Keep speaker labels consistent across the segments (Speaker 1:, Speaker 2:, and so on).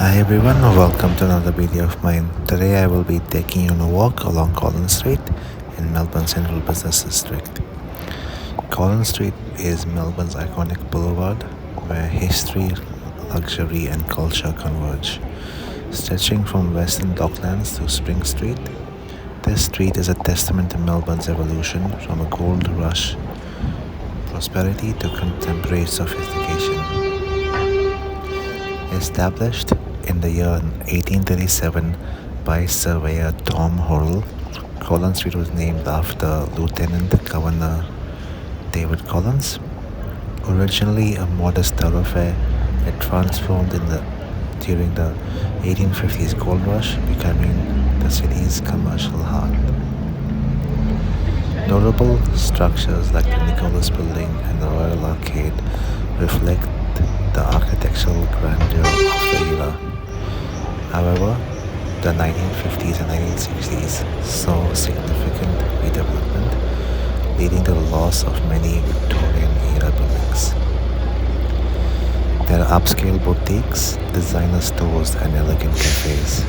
Speaker 1: Hi everyone, welcome to another video of mine. Today I will be taking you on a walk along Collins Street in Melbourne Central Business District. Collins Street is Melbourne's iconic boulevard where history, luxury and culture converge. Stretching from Western Docklands to Spring Street, this street is a testament to Melbourne's evolution from a gold rush prosperity to contemporary sophistication. Established in the year 1837 by surveyor Tom Horrell, Collins Street was named after Lieutenant Governor David Collins. Originally a modest thoroughfare, it transformed during the 1850s gold rush, becoming the city's commercial heart. Notable structures like the Nicholas Building and the Royal Arcade reflect the architectural grandeur of the era. However, the 1950s and 1960s saw significant redevelopment, leading to the loss of many Victorian-era buildings. There are upscale boutiques, designer stores and elegant cafes,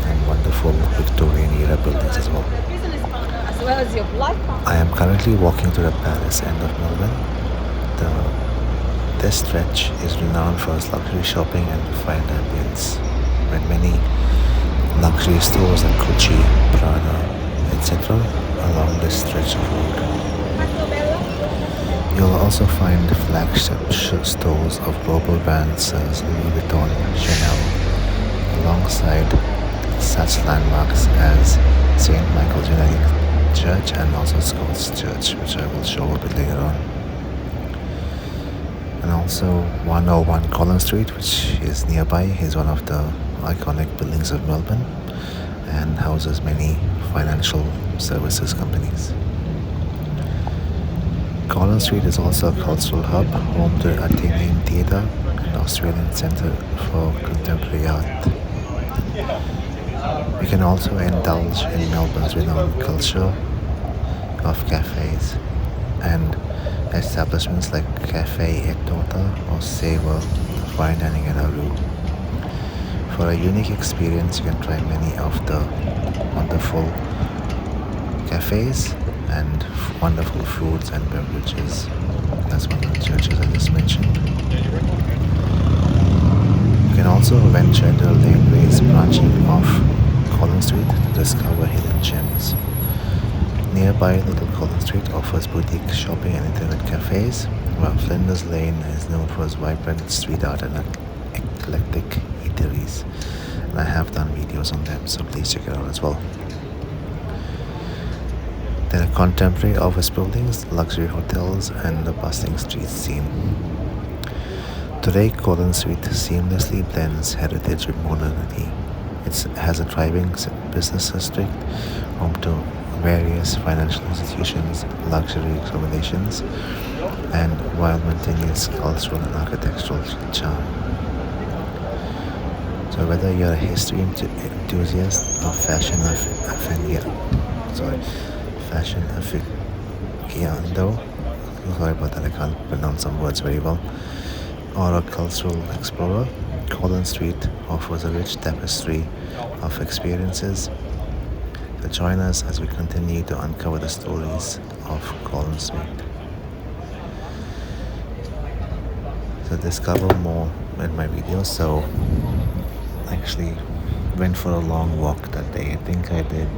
Speaker 1: and wonderful Victorian-era buildings as well. I am currently walking to the Palace end of Melbourne. This stretch is renowned for its luxury shopping and refined ambience, with many luxury stores like Gucci, Prada, etc. along this stretch of road. You'll also find flagship stores of global brands such as Louis Vuitton, Chanel, alongside such landmarks as St. Michael's Uniting Church and also Scots Church, which I will show a bit later on. And also 101 Collins Street, which is nearby, is one of the iconic buildings of Melbourne and houses many financial services companies. Collins Street is also a cultural hub, home to the Athenaeum Theatre and Australian Centre for Contemporary Art. We can also indulge in Melbourne's renowned culture of cafes and establishments like Cafe Etota or Savor fine dining at Aru. For a unique experience, you can try many of the wonderful cafes and wonderful foods and beverages. That's one of the churches I just mentioned. You can also venture into the laneways branching off Collins Street to discover hidden gems. Nearby, Little Collins Street offers boutique shopping and internet cafes, while Flinders Lane is known for its vibrant street art and eclectic eateries. And I have done videos on them, so please check it out as well. There are contemporary office buildings, luxury hotels, and a bustling street scene. Today, Collins Street seamlessly blends heritage with modernity. It has a thriving business district, home to various financial institutions, luxury accommodations, and while maintaining its cultural and architectural charm. So whether you're a history enthusiast or fashion aficionado, sorry about that, I can't pronounce some words very well, or a cultural explorer, Collins Street offers a rich tapestry of experiences. So join us as we continue to uncover the stories of Collins Street. So discover more in my videos. So I actually went for a long walk that day. I think I did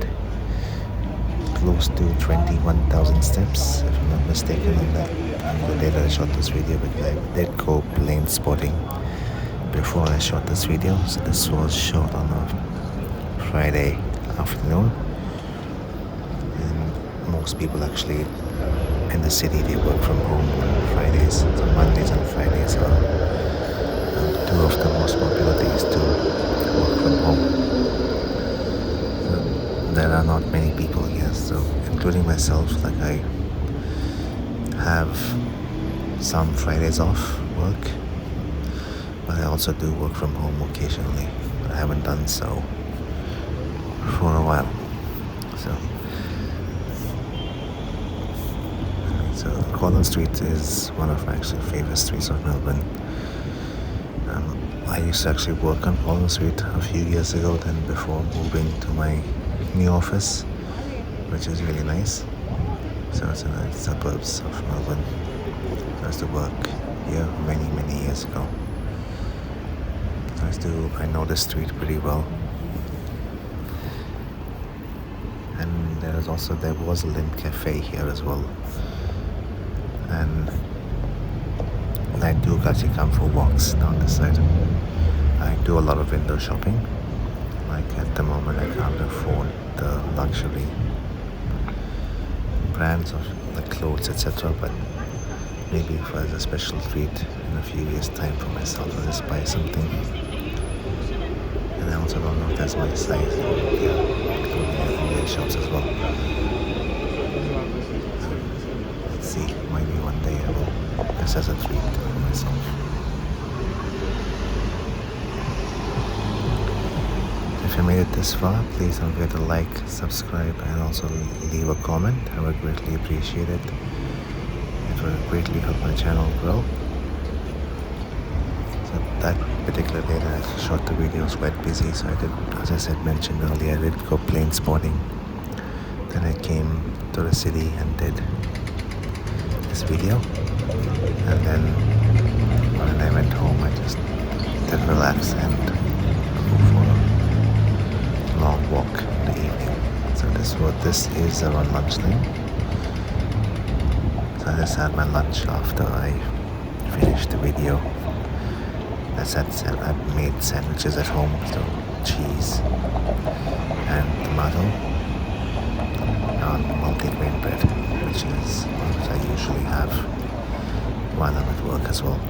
Speaker 1: close to 21,000 steps, if I'm not mistaken, on the day that I shot this video, because I did go plane spotting before I shot this video. So this was shot on a Friday afternoon. Most people actually in the city, they work from home on Fridays. So Mondays and Fridays are two of the most popular days to work from home. So there are not many people here, so including myself, like I have some Fridays off work, but I also do work from home occasionally, but I haven't done so for a while. So Collins Street is one of my actual favorite streets of Melbourne. I used to actually work on Collins Street a few years ago, then before moving to my new office, which is really nice. So it's in the suburbs of Melbourne. I used to work here many years ago. I know the street pretty well. And there was a Lind Cafe here as well. And I do actually come for walks down this side. I do a lot of window shopping. Like at the moment I can't afford the luxury brands of the clothes, etc. But maybe if there's a special treat in a few years' time for myself, I'll just buy something. And I also don't know if that's my size, including the shops as well. Let's see, maybe one day I will, this as a treat for myself. If you made it this far, please don't forget to like, subscribe, and also leave a comment. I would greatly appreciate it. It would greatly help my channel grow. So that particular day that I shot the video was quite busy, so I did, as I said, mentioned earlier, I did go plane spotting. Then I came to the city and did this video. And then when I went home, I just did relax and go for a long walk in the evening. So this is around lunchtime. So I just had my lunch after I finished the video. I made sandwiches at home, so cheese and tomato and multigrain bread, which is what I usually have while I'm at work as well.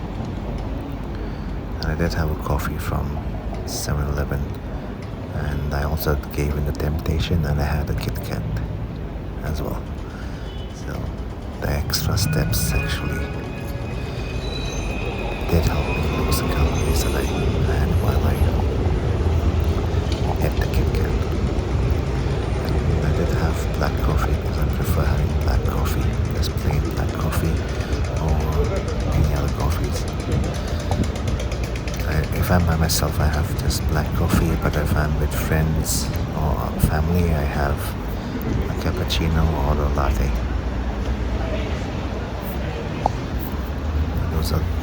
Speaker 1: And I did have a coffee from 7-Eleven, and I also gave in the temptation and I had a Kit Kat as well. So the extra steps actually did help me lose the calories that I had while I ate the Kit Kat. And I did have black coffee because I prefer having black coffee, just plain black coffee or any other coffees. If I'm by myself, I have just black coffee, but if I'm with friends or family, I have a cappuccino or a latte.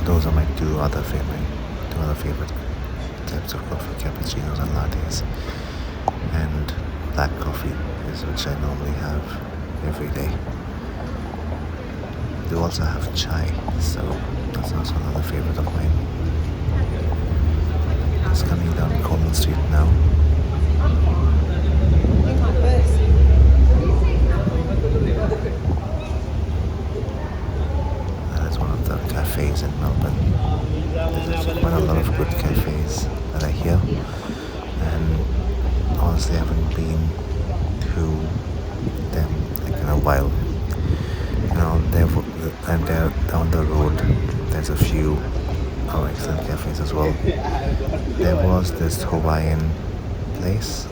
Speaker 1: Those are my two other favorite types of coffee, cappuccinos and lattes. And black coffee is which I normally have every day. I do also have chai, so that's also another favorite of mine. It's coming down Collins Street now. Cafes in Melbourne. There's actually quite a lot of good cafes that are here, and honestly I haven't been to them like in a while. And they're down the road. There's a few excellent cafes as well. There was this Hawaiian place.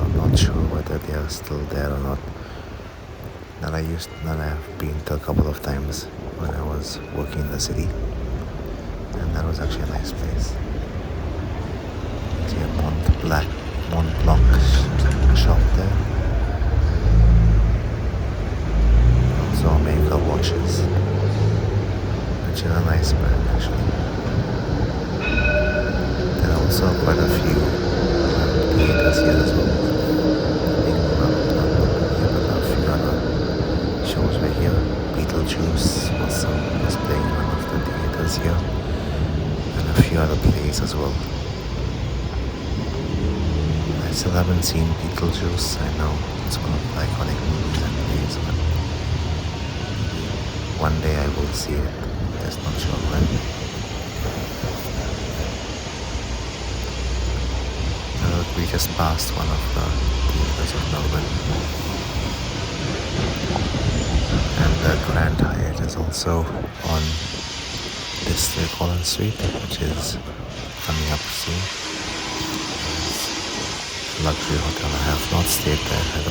Speaker 1: I'm not sure whether they are still there or not. That I have been to a couple of times when I was working in the city, and that was actually a nice place. See a Mont Blanc shop there. Also Omega watches, which is a nice brand actually. There are also quite a few theaters here as well. Shows were here. Beetlejuice was playing in one of the theaters here, and a few other plays as well. I still haven't seen Beetlejuice. I know it's one of the iconic movies and plays, but one day I will see it. Just not sure when. We just passed one of the theaters of Melbourne. And the Grand Hyatt is also on this Collins Street, which is coming up soon. It's a luxury hotel. I have not stayed there. I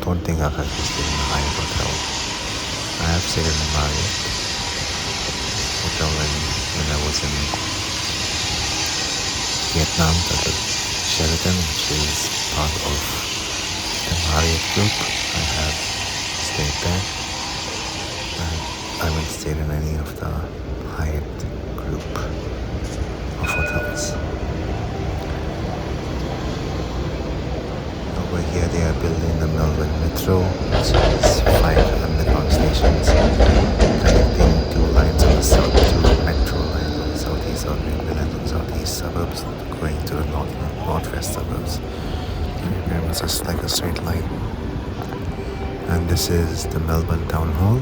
Speaker 1: don't think I've actually stayed in the Hyatt hotel. I have stayed in the Marriott hotel when I was in Vietnam, that is Sheraton, which is part of the Marriott group. I have stayed there. I haven't stayed in any of the Hyatt group of hotels. Over here they are building the Melbourne Metro, which is 5 underground stations connecting 2 lines on the south, 2 metro lines on the southeast, or railway lines on the southeast suburbs, going to the northwest suburbs. Very much just like a straight line. And this is the Melbourne Town Hall.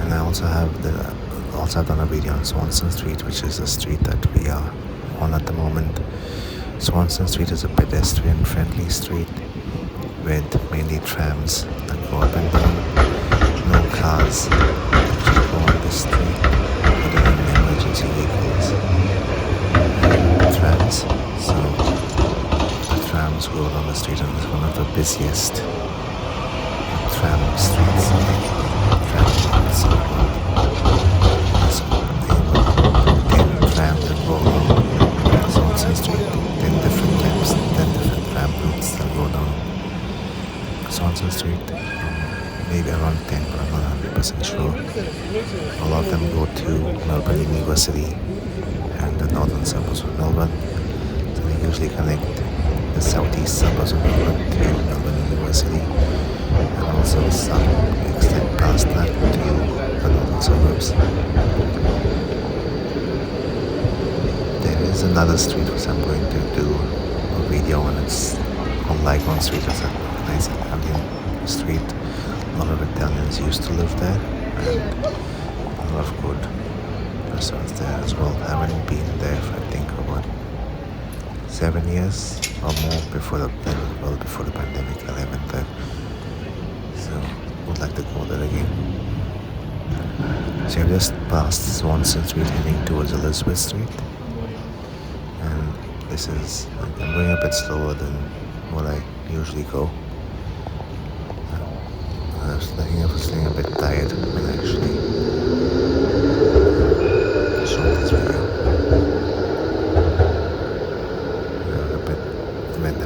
Speaker 1: And I also have done a video on Swanston Street, which is a street that we are on at the moment. Swanston Street is a pedestrian-friendly street with mainly trams that go up and down. No cars actually go on this street other than emergency vehicles and trams. So the trams go on the street, and it's one of the busiest tram streets. Tram routes. So they will 10 trams that go along Swanston Street. 10 different tram routes that go down Swanston Street. Maybe around 10, but I'm not 100% sure. A lot of them go to Melbourne University and the northern suburbs of Melbourne. So they usually connect the southeast suburbs of Melbourne to Melbourne University, and also some extend past that to the northern suburbs. There is another street which I'm going to do a video on. It's called Lygon Street. It's a nice Italian street. A lot of Italians used to live there, and a lot of good restaurants there as well. I haven't been there for I think about 7 years or more before the pandemic. I went there, so would like to go there again. So I've just passed Swanston Street heading towards Elizabeth Street. This is, I'm going a bit slower than what I usually go. I was feeling a bit tired when I actually shot this video.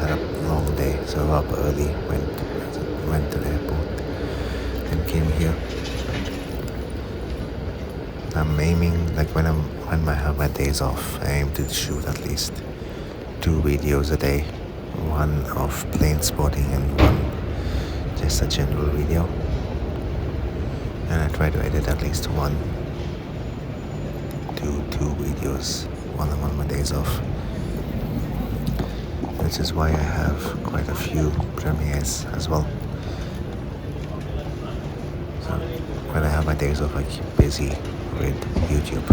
Speaker 1: Had a long day, so up early, went to the airport, then came here. I'm aiming, like when I have my days off, I aim to shoot at least 2 videos a day, one of plane spotting and one just a general video, and I try to edit at least 1 to 2 videos while I'm on my days off, which is why I have quite a few premieres as well. So when I have my days off, I keep busy with YouTube.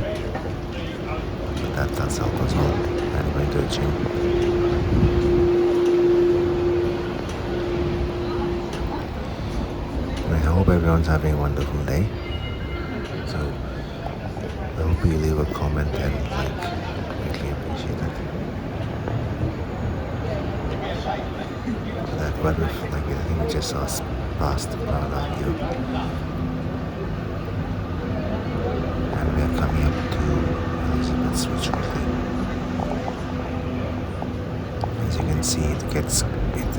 Speaker 1: That's help as well. I'm going to the gym. And I hope everyone's having a wonderful day. So I hope you leave a comment and like. Greatly appreciate it. But I think we just passed Prada here. And we are coming up to Elizabeth Street shortly. As you can see,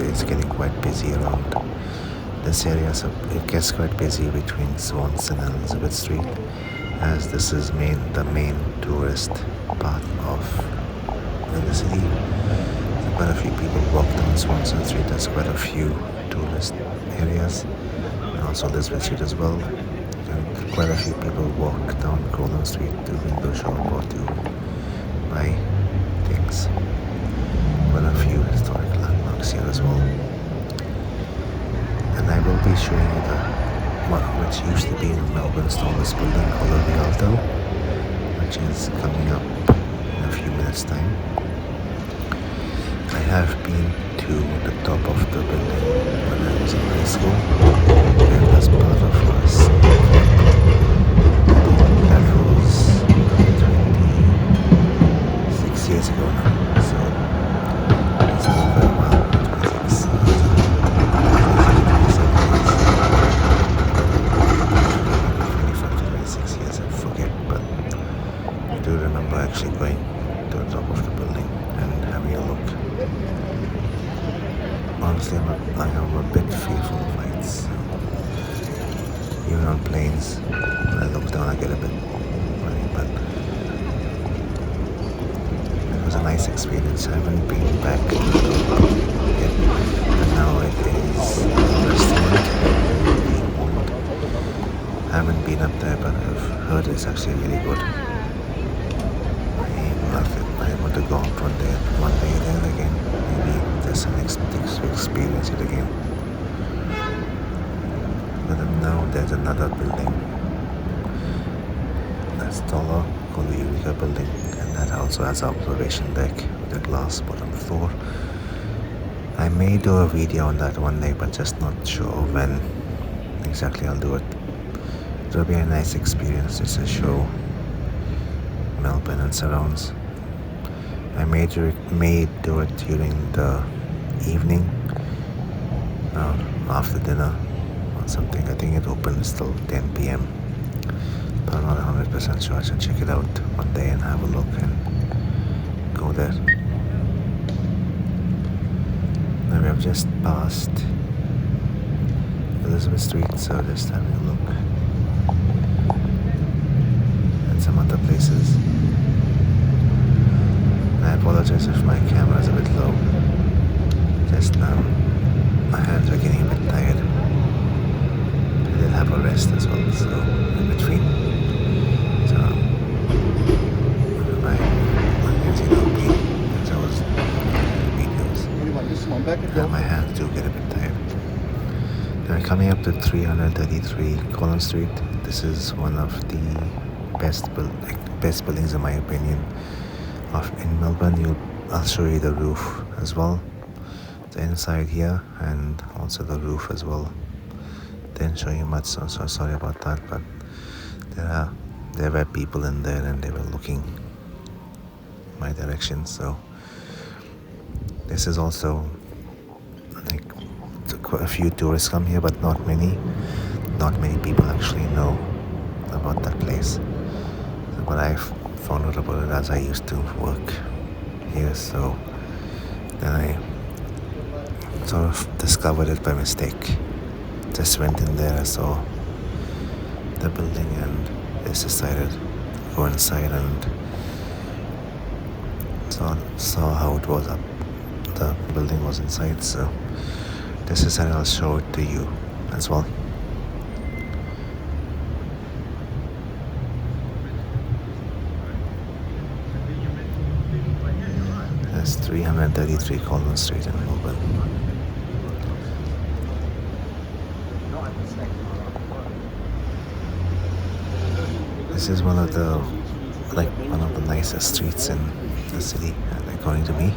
Speaker 1: it's getting quite busy around this area, so it gets quite busy between Swanston and Elizabeth Street, as this is the main tourist part of the city. So quite a few people walk down Swanston Street. There's quite a few tourist areas, and also Elizabeth Street as well. And quite a few people walk down Golden Street to window shop or to buy things. Quite a few historic landmarks here as well. And I will be showing you the one which used to be in Melbourne's tallest building called the Alto, which is coming up in a few minutes time. I have been to the top of the building when I was in high school, and as part of us that was 26 years ago now, so it's been very well, 26 years, I forget, but I do remember actually going to the top of the building. I am a bit fearful of heights. Even on planes, when I look down, I get a bit worried. But it was a nice experience. I haven't been back yet, but now it is a restaurant being owned. I haven't been up there, but I've heard it's actually really good. I want to go out one day there again. Maybe just to experience it again. But now there's another building that's taller, called the Eureka building, and that also has an observation deck with a glass bottom floor. I may do a video on that one day, but just not sure when exactly I'll do it. It will be a nice experience just to show Melbourne and surrounds. I may do it during the evening, after dinner or something. I think it opens till 10 p.m. But I'm not 100% sure. I should check it out one day and have a look and go there. Now we have just passed Elizabeth Street, so just having a look at some other places. I apologize if my camera is a bit low. Just now, my hands are getting a bit tired. I did have a rest as well, so in between. So, my hands being as I was videos. My hands do get a bit tired. Now we're coming up to 333 Collins Street. This is one of the best buildings in my opinion. In Melbourne, I'll show you the roof as well, the inside here, and also the roof as well. Didn't show you much, so sorry about that. But there were people in there, and they were looking my direction. So this is also like a few tourists come here, but not many. Not many people actually know about that place. But I've found out about it as I used to work here, so then I sort of discovered it by mistake. Just went in there, I saw the building and just decided to go inside and saw how it was up. The building was inside, so just decided I'll show it to you as well. That's 333 Collins Street in Melbourne. This is one of the nicest streets in the city, according to me.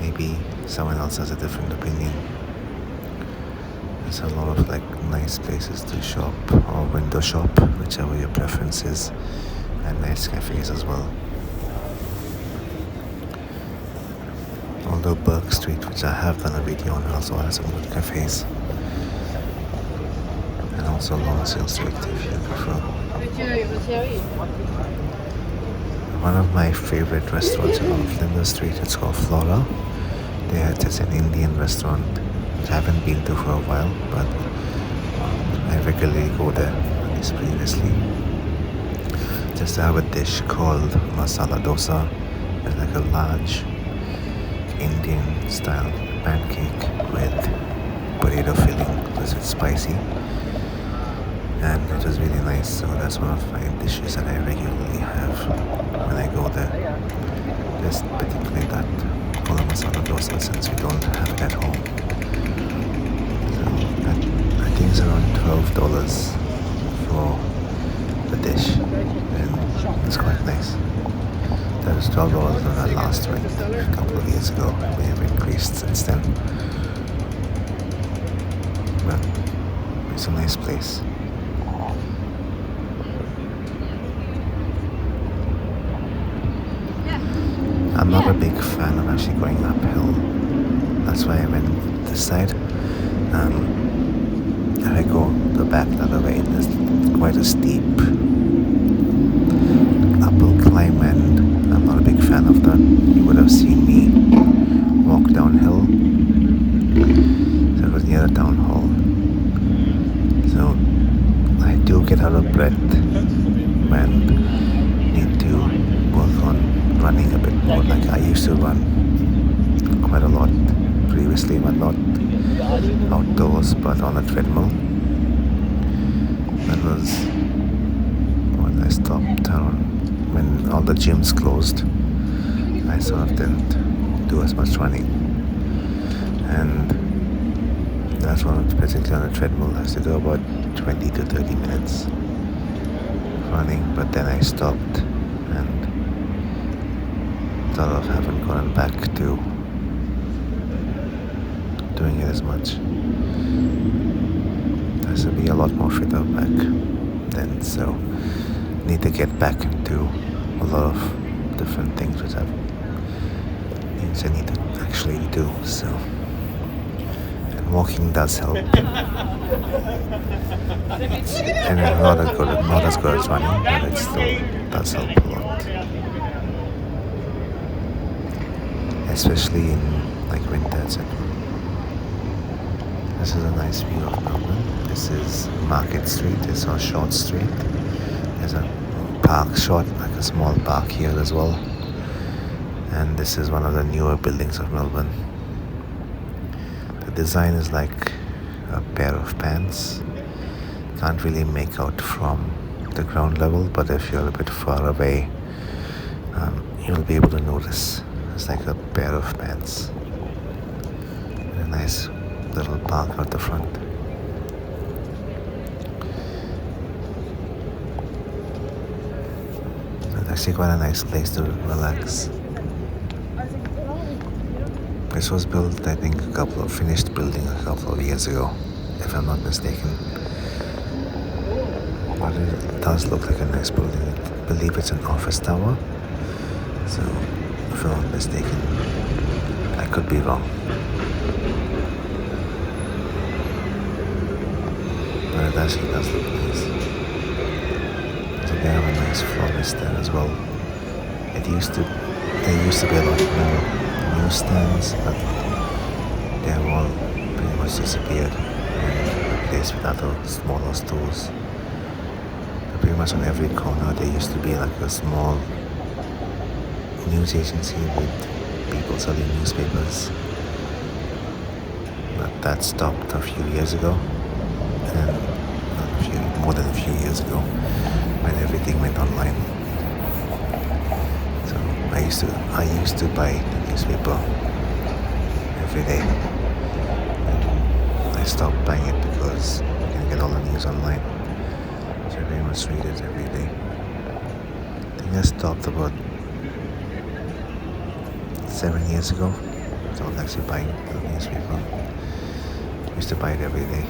Speaker 1: Maybe someone else has a different opinion. There's a lot of nice places to shop or window shop, whichever your preference is, and nice cafes as well. Although Burke Street, which I have done a video on, also has some good cafes. And also Lonsdale Street, if you prefer. One of my favorite restaurants is on Flinders Street. It's called Flora. It's an Indian restaurant, which I haven't been to for a while, but I regularly go there, at least previously. Just to have a dish called masala dosa. It's like a large Indian style pancake with potato filling because it's spicy, and it was really nice. So that's one of my dishes that I regularly have when I go there. Just particularly that kola masala dosa, since we don't have it at home. So I think it's around $12 for the dish, and it's quite nice. That was $12 when I last went a couple of years ago. We have increased since then. But it's a nice place. I'm not a big fan of actually going uphill. That's why I went this side. If I go the back the other way, there's quite a steep uphill climb, and I'm not a big fan of that. You would have seen me walk downhill, breath and need to work on running a bit more. Like I used to run quite a lot previously, but not outdoors, but on a treadmill. That was when I stopped around when all the gyms closed. I sort of didn't do as much running, and that's one, particularly on a treadmill. I used to do about 20 to 30 minutes running, but then I stopped and sort of haven't gone back to doing it as much. I used to be a lot more fitter back then, so need to get back into a lot of different things which I need to actually do. So, and walking does help. And not as good as running, but it still does help a lot. Especially in like winter, etc. This is a nice view of Melbourne. This is Market Street. It's on Short Street. There's a park short, like a small park here as well. And this is one of the newer buildings of Melbourne. The design is like a pair of pants. Can't really make out from the ground level, but if you're a bit far away, you'll be able to notice. It's like a pair of pants. And a nice little park at the front. It's actually quite a nice place to relax. This was built, I think, finished building a couple of years ago, if I'm not mistaken. But it does look like a nice building. I believe it's an office tower. So, if I'm not mistaken, I could be wrong. But it actually does look nice. So they have a nice florist there as well. There used to be a lot more newsstands, but they have all pretty much disappeared and replaced with other smaller stores. But pretty much on every corner there used to be like a small news agency with people selling newspapers. But that stopped a few years ago, and more than a few years ago, when everything went online. So I used to buy the newspaper every day, and I stopped buying it because you can get all the news online. So I very much read it every day. I think I stopped about 7 years ago. So I was actually buying the newspaper. I used to buy it every day.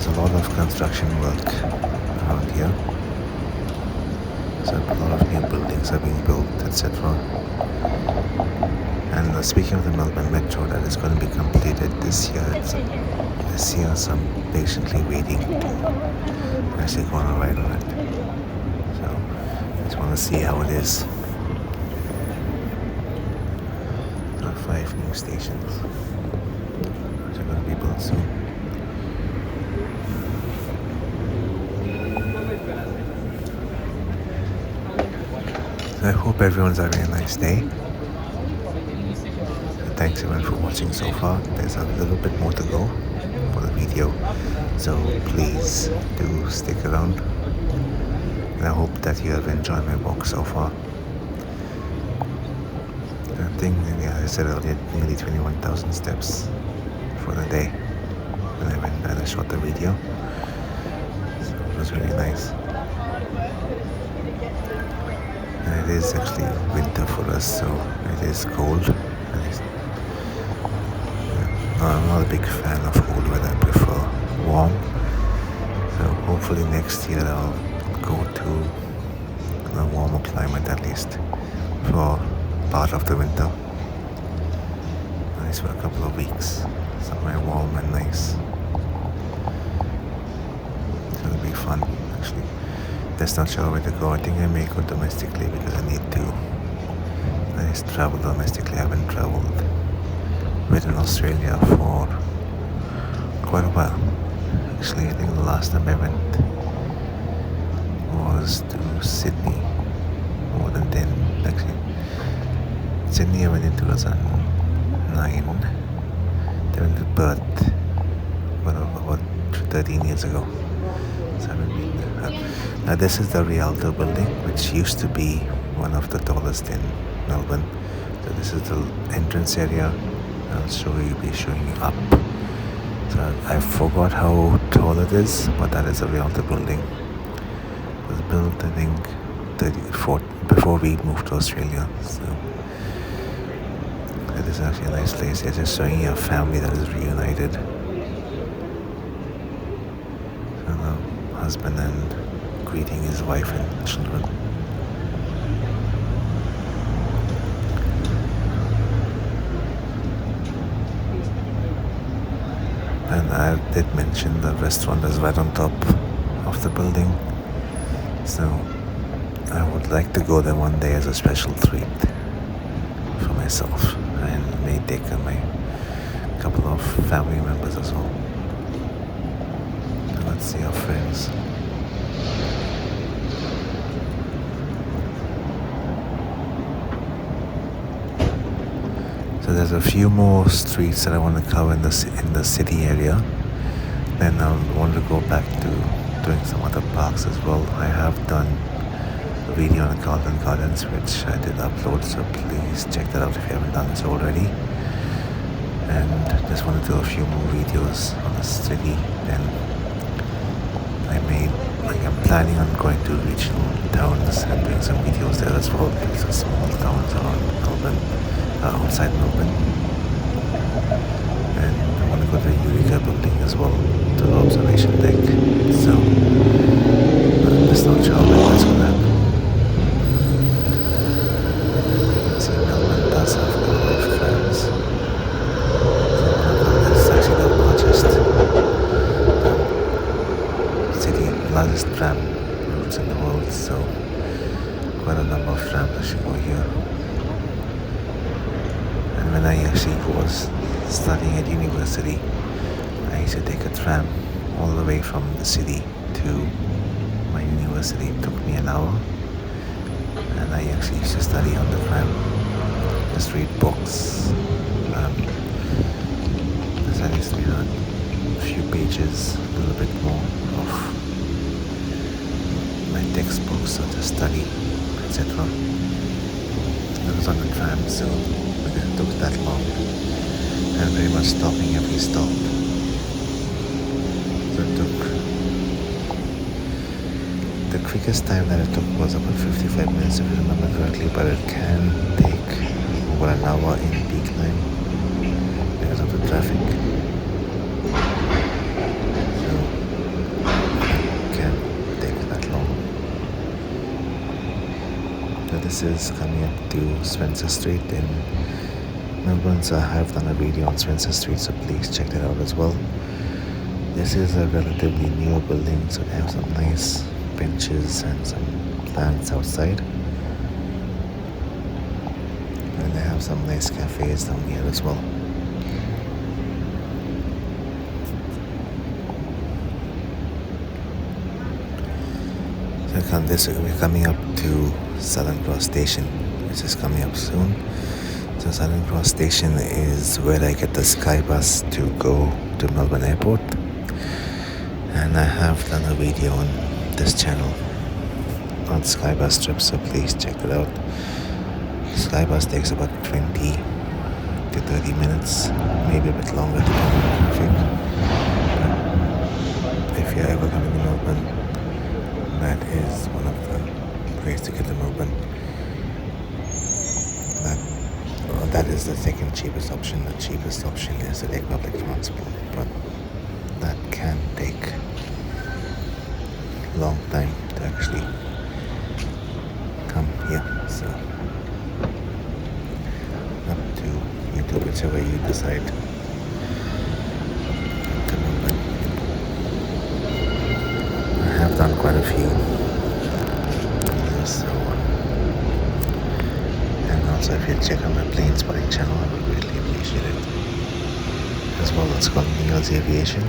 Speaker 1: A lot of construction work around here, so a lot of new buildings are being built, etc. And speaking of the Melbourne Metro, that is going to be completed this year. So I'm patiently waiting to actually go on a ride on it. So I just want to see how it is. There are 5 new stations which are going to be built soon. I hope everyone's having a nice day. Thanks everyone for watching so far. There's a little bit more to go for the video, so please do stick around. And I hope that you have enjoyed my walk so far. I think, I said earlier, nearly 21,000 steps for the day when I went and I shot the video. So it was really nice. And it is actually winter for us, so it is cold. I'm not a big fan of cold weather, I prefer warm. So hopefully next year I'll go to a warmer climate at least for part of the winter. Nice for a couple of weeks, somewhere warm and nice. So it'll be fun actually. Just not sure where to go. I think I may go domestically because I need to travel domestically. I haven't traveled been in Australia for quite a while. Actually, I think the last time I went was to Sydney, more than 10 actually. Sydney I went in 2009, then went to Perth about 13 years ago. So I haven't been there. Now this is the Rialto building, which used to be one of the tallest in Melbourne. So this is the entrance area. I'll be showing you up. So I forgot how tall it is, but that is a Rialto building. It was built, I think, before we moved to Australia. So it is actually a nice place. It's just showing you a family that is reunited. So the husband and greeting his wife and children. And I did mention the restaurant is right on top of the building. So I would like to go there one day as a special treat for myself, and may take my couple of family members as well. So let's see our friends. So there's a few more streets that I want to cover in the city area. Then I want to go back to doing some other parks as well. I have done a video on Carlton Gardens, which I did upload, so please check that out if you haven't done this already. And just want to do a few more videos on the city. Then I'm planning on going to regional towns and doing some videos there as well. These are small towns around Melbourne, outside Melbourne. And I want to go to the Eureka building as well, to the observation deck. So I'm just not sure when that's going to happen. You can see Melbourne does have a lot of trams. So one of them is actually the largest tram routes in the world. So quite a number of trams actually go here. And when I actually was studying at university, I used to take a tram all the way from the city to my university. It took me an hour, and I actually used to study on the tram, just read books. I used to read a few pages, a little bit more of my textbooks, or just study, etc. I was on the tram, so it took that long, and very much stopping every stop. So it took, the quickest time that it took was about 55 minutes if I remember correctly, but it can take over an hour in peak time because of the traffic. So it can take that long. So this is coming up to Spencer Street in Melbourne, so I have done a video on Spencer Street, so please check that out as well. This is a relatively newer building, so they have some nice benches and some plants outside. And they have some nice cafes down here as well. So we're coming up to Southern Cross Station, which is coming up soon. So Southern Cross Station is where I get the Sky Bus to go to Melbourne Airport. And I have done a video on this channel on Sky Bus trips, so please check it out. Sky Bus takes about 20 to 30 minutes, maybe a bit longer depending on traffic. If you're ever coming to Melbourne, that is one of the ways to get to Melbourne. That is the second cheapest option. The cheapest option is to take public transport, but that can take a long time to actually come here. So up to you to whichever you decide to Melbourne. I have done quite a few videos, so and also if you check out my plane spotting channel, I would greatly appreciate it. as well. It's called Neil's Aviation.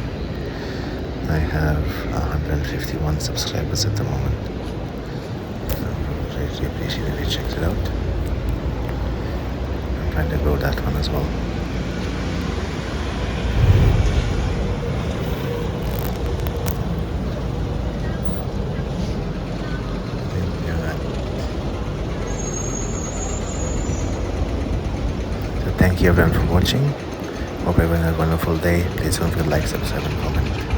Speaker 1: I have 151 subscribers at the moment. Really appreciate if you checked it out. I'm trying to grow that one as well. So thank you everyone for watching. Hope everyone had a wonderful day. Please don't forget to like, subscribe and comment.